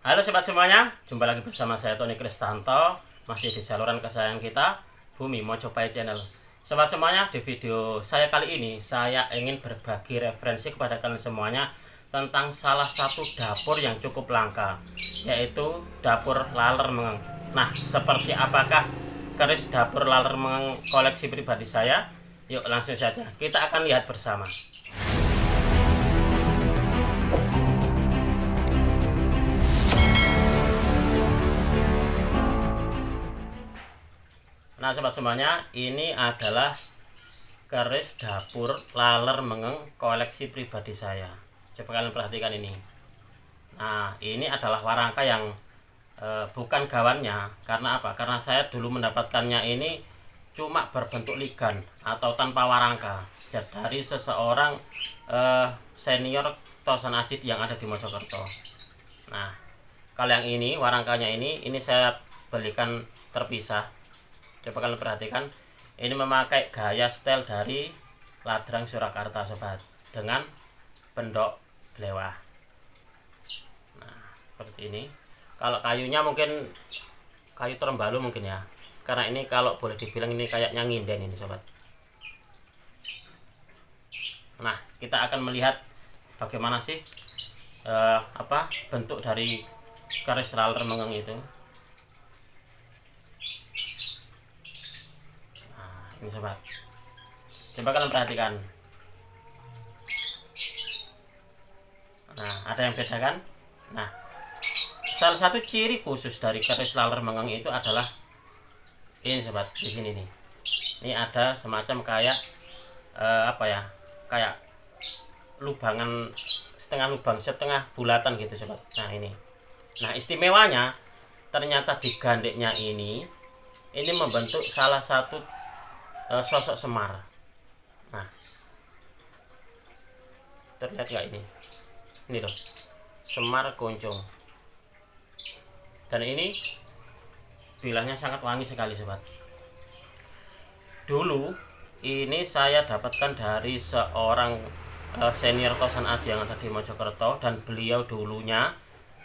Halo sobat semuanya, jumpa lagi bersama saya Tony Kristanto, masih di saluran kesayangan kita, Bumi Mojopahit Channel. Sobat semuanya, di video saya kali ini saya ingin berbagi referensi kepada kalian semuanya tentang salah satu dapur yang cukup langka, yaitu dapur laler mengeng. Nah, seperti apakah keris dapur laler mengeng koleksi pribadi saya? Yuk langsung saja kita akan lihat bersama. Nah sobat semuanya, ini adalah keris dapur laler mengeng koleksi pribadi saya. Coba kalian perhatikan ini. Nah ini adalah warangka yang bukan gawannya. Karena apa? Karena saya dulu mendapatkannya ini cuma berbentuk ligan atau tanpa warangka dari seseorang senior Tosan Ajit yang ada di Mojokerto. Nah kalau yang ini warangkanya ini saya belikan terpisah. Coba kalian perhatikan, ini memakai gaya style dari Ladrang Surakarta sobat, dengan pendok belewah. Nah seperti ini. Kalau kayunya mungkin kayu terembalu mungkin ya, karena ini kalau boleh dibilang ini kayaknya nginden ini sobat. Nah kita akan melihat bagaimana sih bentuk dari keris laler mengeng itu. Ini sobat, coba kalian perhatikan. Nah ada yang beda kan? Nah salah satu ciri khusus dari keris laler mengeng itu adalah ini sobat, di sini nih. Ini ada semacam kayak kayak lubangan, setengah lubang setengah bulatan gitu sobat. Nah ini, nah istimewanya ternyata di gandeknya ini membentuk salah satu sosok Semar. Nah terlihat gak ini loh, Semar Goncong. Dan ini bilahnya sangat wangi sekali sobat. Dulu ini saya dapatkan dari seorang senior Tosan Ajit yang ada di Mojokerto, dan beliau dulunya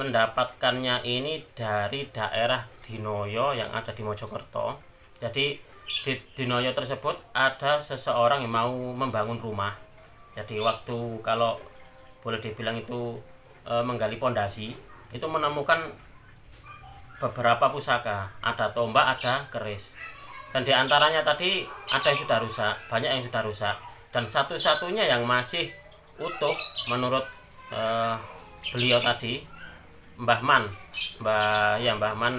mendapatkannya ini dari daerah Dinoyo yang ada di Mojokerto. Jadi di Dinoyo tersebut ada seseorang yang mau membangun rumah. Jadi waktu, kalau boleh dibilang itu menggali pondasi, itu menemukan beberapa pusaka, ada tombak, ada keris, dan diantaranya tadi ada yang sudah rusak, banyak yang sudah rusak, dan satu-satunya yang masih utuh menurut beliau tadi, Mbah Man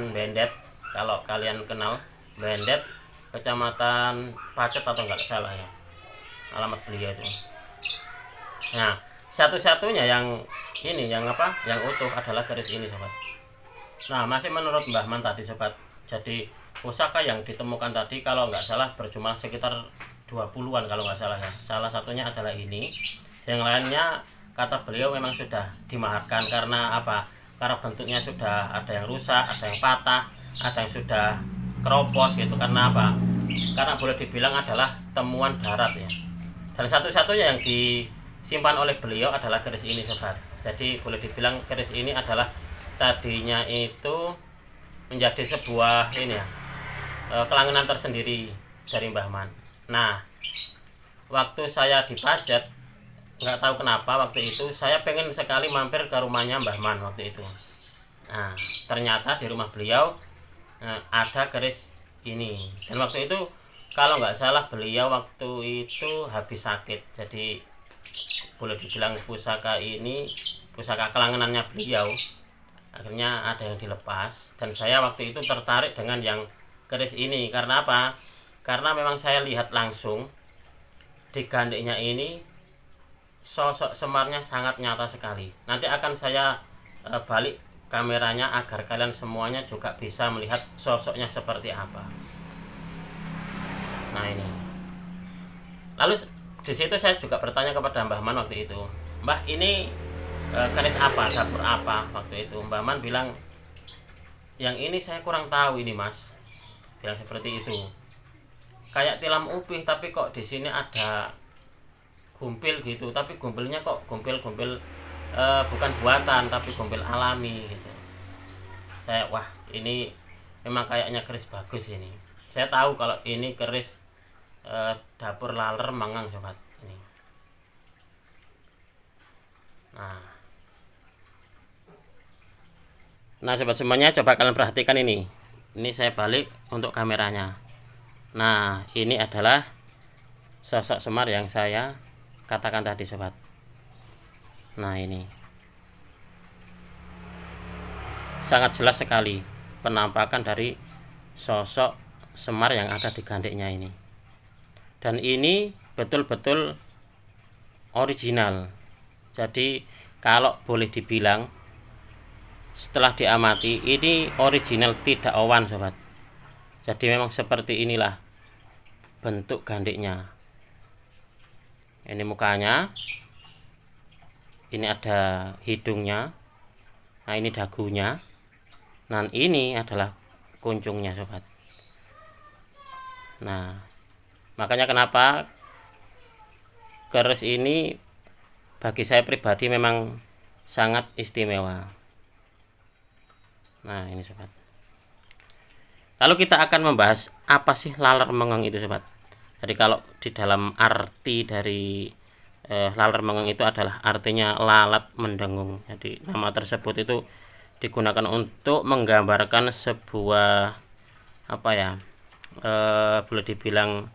Bendet. Kalau kalian kenal Bendet, Kecamatan Pacet atau enggak salah ya alamat beliau itu. Nah satu-satunya yang ini yang utuh adalah keris ini sobat. Nah masih menurut Mbah Man tadi sobat, jadi pusaka yang ditemukan tadi kalau nggak salah berjumlah sekitar 20-an kalau nggak salah ya. Salah satunya adalah ini, yang lainnya kata beliau memang sudah dimaharkan. Karena apa? Karena bentuknya sudah ada yang rusak, ada yang patah, ada yang sudah keropos gitu. Karena apa? Karena boleh dibilang adalah temuan darat ya. Dan satu-satunya yang disimpan oleh beliau adalah keris ini sobat. Jadi boleh dibilang keris ini adalah tadinya itu menjadi sebuah ini ya, kelangenan tersendiri dari Mbah Man. Nah waktu saya di Pacet, nggak tahu kenapa waktu itu saya pengen sekali mampir ke rumahnya Mbah Man waktu itu. Nah ternyata di rumah beliau ada keris ini, dan waktu itu kalau nggak salah beliau waktu itu habis sakit. Jadi boleh dibilang pusaka ini pusaka kelangenannya beliau, akhirnya ada yang dilepas, dan saya waktu itu tertarik dengan yang keris ini. Karena apa? Karena memang saya lihat langsung di gandeknya ini sosok Semarnya sangat nyata sekali. Nanti akan saya balik kameranya agar kalian semuanya juga bisa melihat sosoknya seperti apa. Nah ini. Lalu di situ saya juga bertanya kepada Mbah Man waktu itu, Mbah ini keris apa, dapur apa waktu itu? Mbah Man bilang, yang ini saya kurang tahu ini mas, bilang seperti itu. Kayak tilam upih tapi kok di sini ada gumpil gitu, tapi gumpilnya kok gumpil bukan buatan tapi gumpil alami gitu. wah ini memang kayaknya keris bagus ini. Saya tahu kalau ini keris dapur laler mangang sobat ini. Nah sobat semuanya, coba kalian perhatikan ini. Ini saya balik untuk kameranya. Nah ini adalah sosok Semar yang saya katakan tadi sobat. Nah ini sangat jelas sekali penampakan dari sosok Semar yang ada di gandeknya ini. Dan ini betul-betul original. Jadi kalau boleh dibilang setelah diamati ini original, tidak owan sobat. Jadi memang seperti inilah bentuk gandeknya. Ini mukanya, ini ada hidungnya, nah ini dagunya, dan ini adalah kuncungnya sobat. Nah makanya kenapa keris ini bagi saya pribadi memang sangat istimewa. Nah ini sobat. Lalu kita akan membahas apa sih laler mengeng itu sobat. Jadi kalau di dalam arti dari laler mengeng itu adalah artinya lalat mendengung. Jadi nama tersebut itu digunakan untuk menggambarkan sebuah apa ya, boleh dibilang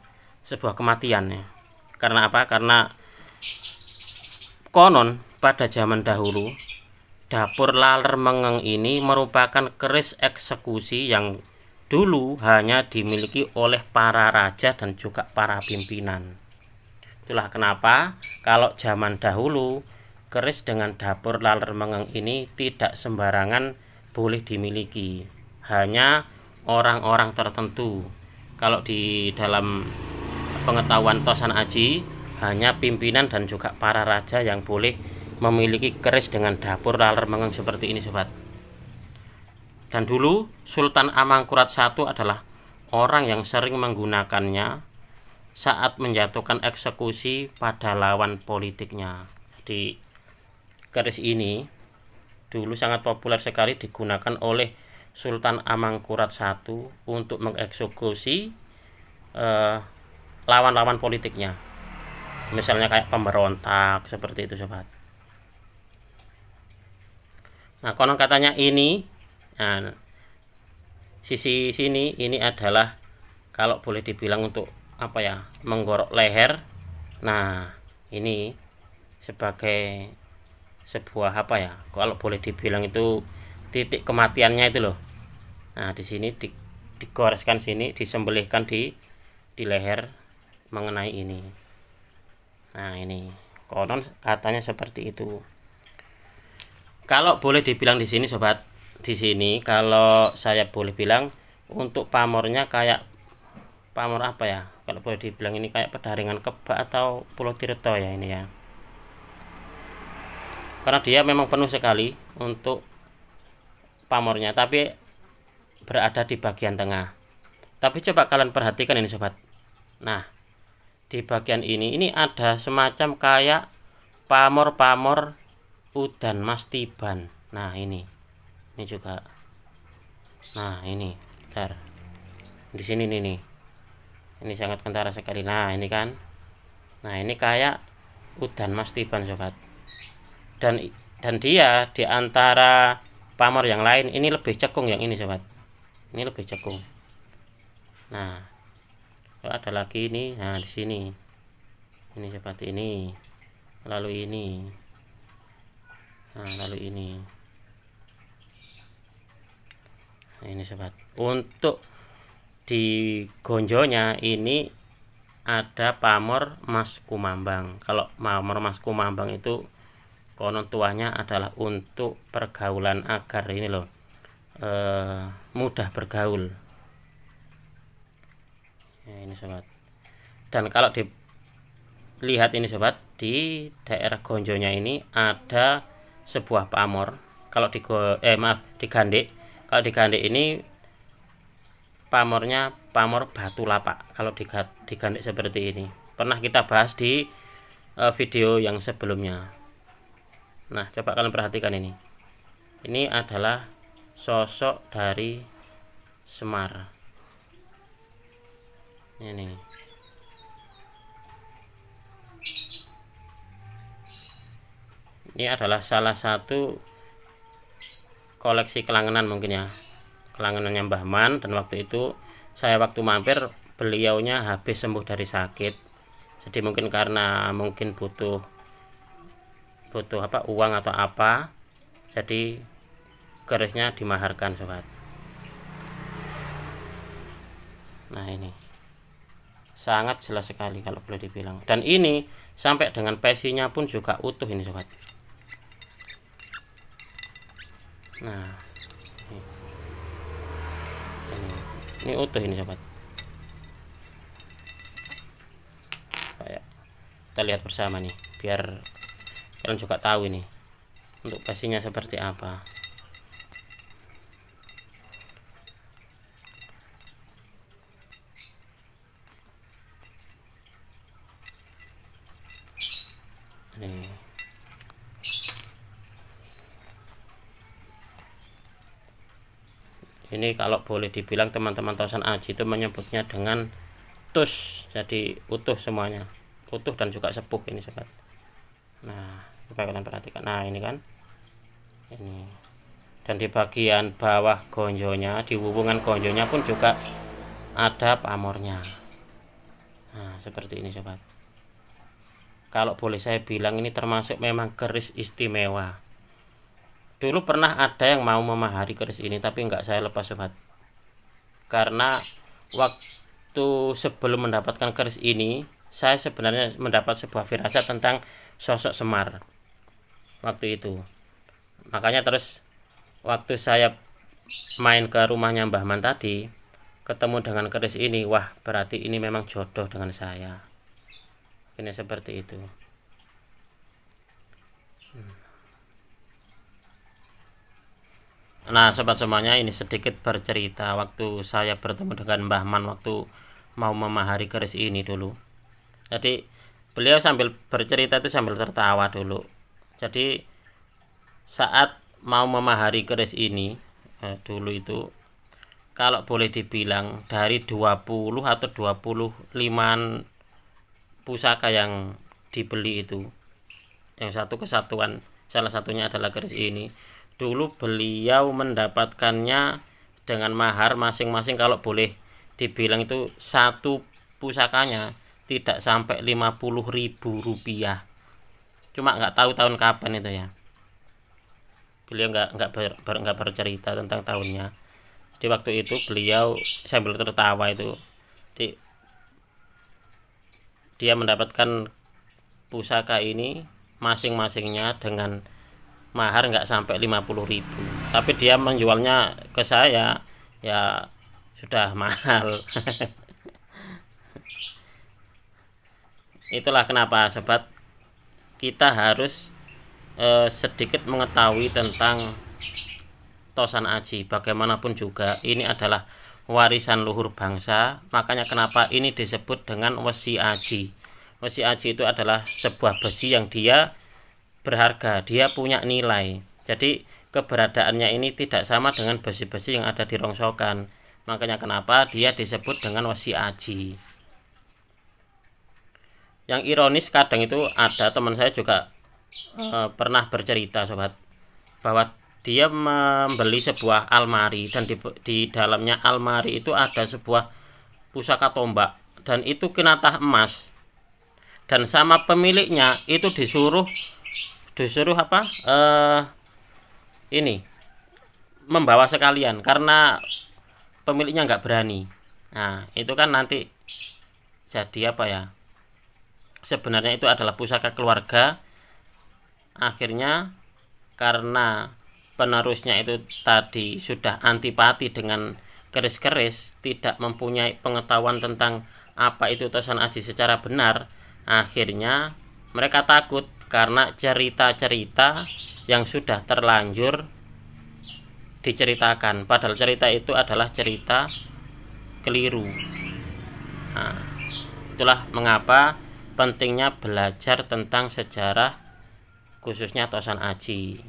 sebuah kematian ya. Karena apa? Karena konon pada zaman dahulu dapur laler mengeng ini merupakan keris eksekusi yang dulu hanya dimiliki oleh para raja dan juga para pimpinan. Itulah kenapa kalau zaman dahulu keris dengan dapur laler mengeng ini tidak sembarangan boleh dimiliki, hanya orang-orang tertentu. Kalau di dalam pengetahuan Tosan Aji, hanya pimpinan dan juga para raja yang boleh memiliki keris dengan dapur laler mengeng seperti ini sobat. Dan dulu Sultan Amangkurat I adalah orang yang sering menggunakannya saat menjatuhkan eksekusi pada lawan politiknya. Jadi keris ini dulu sangat populer sekali digunakan oleh Sultan Amangkurat I untuk mengeksekusi lawan-lawan politiknya. Misalnya kayak pemberontak seperti itu sobat. Nah konon katanya ini, nah, sisi sini ini adalah kalau boleh dibilang untuk apa ya, menggorok leher. Nah ini sebagai sebuah apa ya, kalau boleh dibilang itu titik kematiannya itu loh. Nah di sini digoreskan sini, disembelihkan di leher mengenai ini. Nah ini konon katanya seperti itu. Kalau boleh dibilang di sini sobat, di sini kalau saya boleh bilang untuk pamornya kayak pamor apa ya, kalau boleh dibilang ini kayak Pedaringan Kebak atau Pulau Tirto ya ini ya. Karena dia memang penuh sekali untuk pamornya, tapi berada di bagian tengah. Tapi coba kalian perhatikan ini sobat. Nah di bagian ini ada semacam kayak pamor-pamor udan mas tiban. Nah ini juga. Nah ini bentar, di sini nih ini sangat kentara sekali. Nah ini kan, nah ini kayak udan mas tiban sobat. Dan dia di antara pamor yang lain ini lebih cekung yang ini sobat. Ini lebih cekung. Nah ada lagi ini, nah di sini ini seperti ini, lalu ini, nah lalu ini. Nah ini sobat, untuk di gonjonya ini ada pamor Mas Kumambang. Kalau pamor Mas Kumambang itu konon tuahnya adalah untuk pergaulan agar ini loh, mudah bergaul. Nah, ini sobat. Dan kalau dilihat ini sobat, di daerah gonjonya ini ada sebuah pamor. Kalau di gandek, kalau di gandek ini pamornya pamor batu lapak. Kalau di gandek seperti ini pernah kita bahas di video yang sebelumnya. Nah coba kalian perhatikan ini adalah sosok dari Semar. Ini adalah salah satu koleksi kelangenan mungkin ya, kelangenannya Mbah Man. Dan waktu itu saya waktu mampir, beliaunya habis sembuh dari sakit. Jadi mungkin karena butuh apa, uang atau apa, jadi kerisnya dimaharkan sobat. Nah ini sangat jelas sekali kalau boleh dibilang, dan ini sampai dengan pesinya pun juga utuh ini sobat. Nah ini utuh ini sobat. Kayak kita lihat bersama nih, biar kalian juga tahu ini untuk pesinya seperti apa. Ini kalau boleh dibilang teman-teman Tosan Aji itu menyebutnya dengan tus, jadi utuh semuanya, utuh dan juga sepuh ini sobat. Nah coba kalian perhatikan, nah ini kan ini, dan di bagian bawah gonjonya, di hubungan gonjonya pun juga ada pamornya. Nah seperti ini sobat. Kalau boleh saya bilang ini termasuk memang keris istimewa. Dulu pernah ada yang mau memahari keris ini, tapi nggak saya lepas sobat, karena waktu sebelum mendapatkan keris ini, saya sebenarnya mendapat sebuah firasat tentang sosok Semar waktu itu. Makanya terus waktu saya main ke rumahnya Mbah Man tadi, ketemu dengan keris ini, wah berarti ini memang jodoh dengan saya. Ini seperti itu. Nah sobat semuanya, ini sedikit bercerita waktu saya bertemu dengan Mbah Man waktu mau memahari keris ini dulu. Jadi beliau sambil bercerita itu sambil tertawa dulu. Jadi saat mau memahari keris ini dulu itu, kalau boleh dibilang dari 20 atau 25 pusaka yang dibeli itu, yang satu kesatuan, salah satunya adalah keris ini. Dulu beliau mendapatkannya dengan mahar masing-masing, kalau boleh dibilang itu satu pusakanya tidak sampai 50.000 rupiah. Cuma nggak tahu tahun kapan itu ya. Beliau nggak bercerita tentang tahunnya. Di waktu itu beliau sambil tertawa itu, dia mendapatkan pusaka ini masing-masingnya dengan mahar nggak sampai 50.000, tapi dia menjualnya ke saya ya sudah mahal. Itulah kenapa sobat, kita harus sedikit mengetahui tentang Tosan Aji. Bagaimanapun juga ini adalah warisan luhur bangsa, makanya kenapa ini disebut dengan Wesi Aji. Wesi Aji itu adalah sebuah besi yang dia berharga, dia punya nilai. Jadi keberadaannya ini tidak sama dengan besi-besi yang ada di rongsokan, makanya kenapa dia disebut dengan Wesi Aji. Yang ironis kadang itu ada teman saya juga pernah bercerita sobat, bahwa dia membeli sebuah almari, dan di dalamnya almari itu ada sebuah pusaka tombak, dan itu kinatah emas, dan sama pemiliknya itu disuruh apa ini membawa sekalian, karena pemiliknya nggak berani. Nah itu kan nanti jadi apa ya, sebenarnya itu adalah pusaka keluarga. Akhirnya karena penerusnya itu tadi sudah antipati dengan keris-keris, tidak mempunyai pengetahuan tentang apa itu Tosan Aji secara benar, akhirnya mereka takut karena cerita-cerita yang sudah terlanjur diceritakan, padahal cerita itu adalah cerita keliru. Nah, itulah mengapa pentingnya belajar tentang sejarah khususnya Tosan Aji,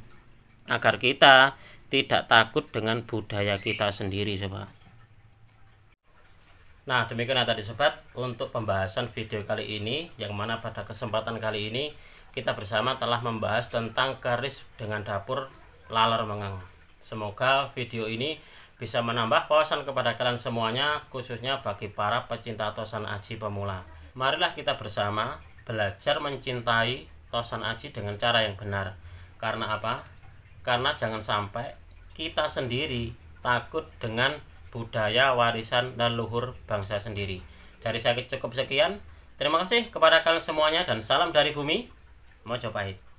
agar kita tidak takut dengan budaya kita sendiri sobat. Nah demikian tadi sobat untuk pembahasan video kali ini, yang mana pada kesempatan kali ini kita bersama telah membahas tentang keris dengan dapur laler mengang. Semoga video ini bisa menambah wawasan kepada kalian semuanya, khususnya bagi para pecinta tosan aji pemula. Marilah kita bersama belajar mencintai tosan aji dengan cara yang benar. Karena apa? Karena jangan sampai kita sendiri takut dengan budaya warisan leluhur bangsa sendiri. Dari saya cukup sekian. Terima kasih kepada kalian semuanya dan salam dari bumi Mojopahit.